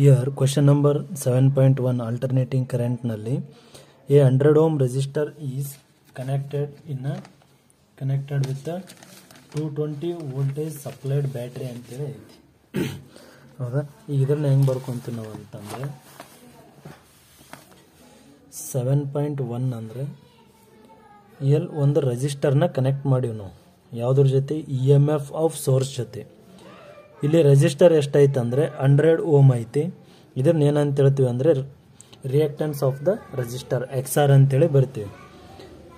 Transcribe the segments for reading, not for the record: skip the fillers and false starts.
Here question number 7.1 alternating current nalli a 100 ohm resistor is connected with a 220 voltage supplied battery ಅಂತೇಳಿ ಐತಿ. ಹೌದಾ, ಈಗ ಇದನ್ನ ಹೆಂಗೆ ಬರ್ಕೊಂತೀವಿ ನಾವು ಅಂತಂದರೆ 7.1 ಅಂದರೆ ಇಲ್ಲಿ ಒಂದು ರೆಸಿಸ್ಟರ್ನ ಕನೆಕ್ಟ್ ಮಾಡಿವಿ ನಾವು ಯಾವುದ್ರ ಜೊತೆ EMF ಆಫ್ ಸೋರ್ಸ್ ಜೊತೆ. ಇಲ್ಲಿ ರೆಸಿಸ್ಟರ್ ಎಷ್ಟೈತೆ ಅಂದರೆ 100 ಓಮ್ ಐತಿ. ಇದನ್ನ ಏನಂತ ಹೇಳ್ತೀವಿ ಅಂದರೆ reactance of the resistor XR ಅಂತೇಳಿ ಬರ್ತೀವಿ.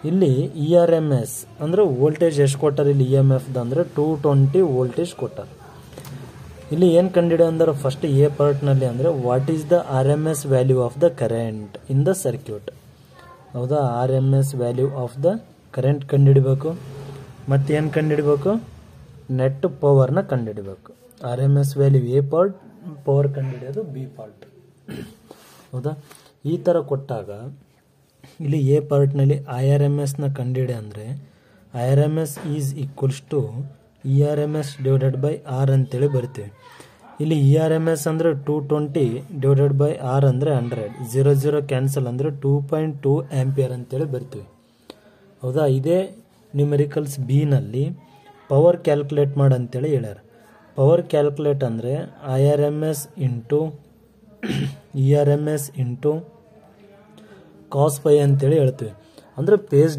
ಇಲ್ಲಿ ERMS ಅಂದರೆ ವೋಲ್ಟೇಜ್ ಎಷ್ಟು ಕೊಟ್ಟಾರೆ ಇಲ್ಲಿ EMF ಅಂದರೆ 220 ವೋಲ್ಟೇಜ್ ಕೊಟ್ಟಾರೆ. ಇಲ್ಲಿ ಏನು ಕಂಡಿಡಿ ಅಂದ್ರೆ ಫಸ್ಟ್ ಎ ಪಾರ್ಟ್ನಲ್ಲಿ ಅಂದರೆ what is the RMS value of the current in the circuit. ಹೌದಾ, RMS value of the current ಕಂಡುಹಿಡಬೇಕು. ಮತ್ತೇನು ಕಂಡುಹಿಡಬೇಕು, ನೆಟ್ ಪವರ್ನ ಕಂಡುಹಿಡಬೇಕು. RMS value A part, power ಕಂಡುಹಿಡಿಯೋದು ಬಿ ಪಾರ್ಟ್. ಹೌದಾ, ಈ ಥರ ಕೊಟ್ಟಾಗ ಇಲ್ಲಿ ಎ ಪಾರ್ಟ್ನಲ್ಲಿ IRMSನ ಕಂಡುಹಿಡಿ ಅಂದರೆ IRMS is equals to ERMS divided by R ಅಂತೇಳಿ ಬರ್ತೀವಿ. ಇಲ್ಲಿ ERMS ಅಂದರೆ 220 ಡಿವೈಡೆಡ್ ಬೈ R ಅಂದರೆ 100, 0 ಕ್ಯಾನ್ಸಲ್ ಅಂದರೆ 2.2 ಆಂಪಿಯರ್ ಅಂತೇಳಿ ಬರ್ತೀವಿ. ಹೌದಾ, ಇದೇ ನ್ಯೂಮೆರಿಕಲ್ಸ್ ಬಿನಲ್ಲಿ ಪವರ್ ಕ್ಯಾಲ್ಕುಲೇಟ್ ಮಾಡಂತೇಳಿ ಹೇಳ್ಯಾರ. ಪವರ್ ಕ್ಯಾಲ್ಕುಲೇಟ್ ಅಂದರೆ ERMS ಇಂಟು ಕಾಸ್ ಪೈ ಅಂತೇಳಿ ಹೇಳ್ತೀವಿ. ಅಂದರೆ ಪೇಸ್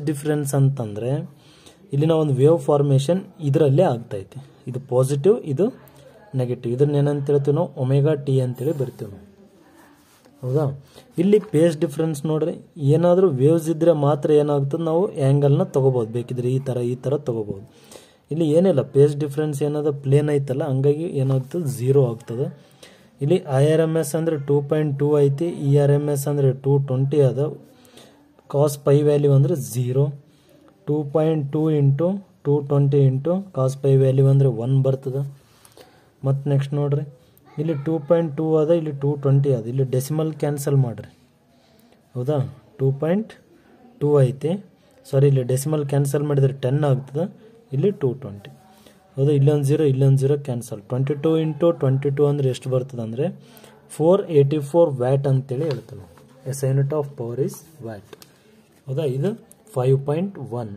ಡಿಫ್ರೆನ್ಸ್ ಅಂತಂದರೆ ಇಲ್ಲಿ ನಾವು ಒಂದು ವೇವ್ ಫಾರ್ಮೇಷನ್ ಇದರಲ್ಲೇ ಆಗ್ತೈತಿ. ಇದು ಪಾಸಿಟಿವ್, ಇದು ನೆಗೆಟಿವ್. ಇದನ್ನ ಏನಂತ ಹೇಳ್ತೀವಿ ನಾವು ಒಮೆಗಾ ಟಿ ಅಂತೇಳಿ ಬರ್ತೀವಿ ನಾವು. ಹೌದಾ, ಇಲ್ಲಿ ಪೇಸ್ ಡಿಫ್ರೆನ್ಸ್ ನೋಡ್ರಿ, ಏನಾದರೂ ವೇವ್ಸ್ ಇದ್ದರೆ ಮಾತ್ರ ಏನಾಗ್ತದೆ, ನಾವು ಆ್ಯಂಗಲ್ನ ತೊಗೋಬೋದು. ಬೇಕಿದ್ರೆ ಈ ಥರ ತೊಗೋಬೋದು. ಇಲ್ಲಿ ಏನಿಲ್ಲ, ಪೇಸ್ ಡಿಫ್ರೆನ್ಸ್ ಏನದ ಪ್ಲೇನ್ ಐತಲ್ಲ, ಹಂಗಾಗಿ ಏನಾಗ್ತದೆ 0 ಆಗ್ತದೆ. ಇಲ್ಲಿ IRMS ಅಂದರೆ 2.2 ಐತಿ, ERMS ಅಂದರೆ 220 ಅದ, ಕಾಸ್ ಪೈ ವ್ಯಾಲ್ಯೂ ಅಂದರೆ 0. 2.2 into 220 into cos pi value ಅಂದರೆ 1 ಬರ್ತದೆ. ಮತ್ತು ನೆಕ್ಸ್ಟ್ ನೋಡ್ರಿ, ಇಲ್ಲಿ 2.2 ಅದ, ಇಲ್ಲಿ 220 ಅದ. ಇಲ್ಲಿ ಡೆಸಿಮಲ್ ಕ್ಯಾನ್ಸಲ್ ಮಾಡಿರಿ. ಹೌದಾ, 2.2 ಐತಿ, ಸಾರಿ ಇಲ್ಲಿ ಡೆಸಿಮಲ್ ಕ್ಯಾನ್ಸಲ್ ಮಾಡಿದರೆ 10 ಆಗ್ತದೆ. ಇಲ್ಲಿ 220. ಹೌದಾ, ಇಲ್ಲೊಂದು 0 ಕ್ಯಾನ್ಸಲ್. 22 ಇಂಟು 22 ಅಂದರೆ ಎಷ್ಟು ಬರ್ತದೆ ಅಂದರೆ 484 ವ್ಯಾಟ್ ಅಂತೇಳಿ ಹೇಳ್ತೀವಿ ನಾವು. S unit of power is watt. ಹೌದಾ, ಇದು 5.1.